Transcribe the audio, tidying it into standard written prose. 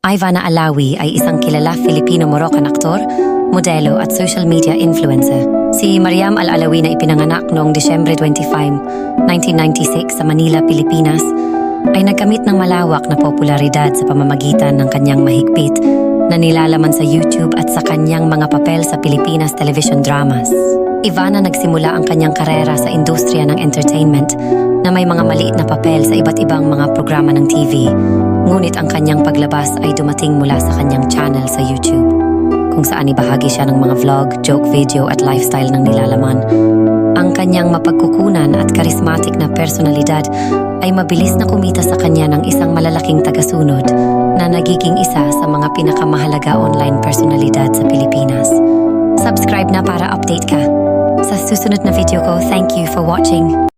Ivana Alawi ay isang kilala Filipino-Moroccan aktor, modelo at social media influencer. Si Mariam Al-Alawi na ipinanganak noong Disyembre 25, 1996 sa Manila, Pilipinas, ay nagkamit ng malawak na popularidad sa pamamagitan ng kanyang mahigpit na nilalaman sa YouTube at sa kanyang mga papel sa Pilipinas television dramas. Ivana nagsimula ang kanyang karera sa industriya ng entertainment na may mga maliit na papel sa iba't ibang mga programa ng TV. Ngunit ang kanyang paglabas ay dumating mula sa kanyang channel sa YouTube, kung saan ibahagi siya ng mga vlog, joke video at lifestyle ng nilalaman. Ang kanyang mapagkukunan at karismatik na personalidad ay mabilis na kumita sa kanya ng isang malalaking tagasunod na nagiging isa sa mga pinakamahalaga online personalidad sa Pilipinas. Subscribe na para update ka sa susunod na video ko. Thank you for watching.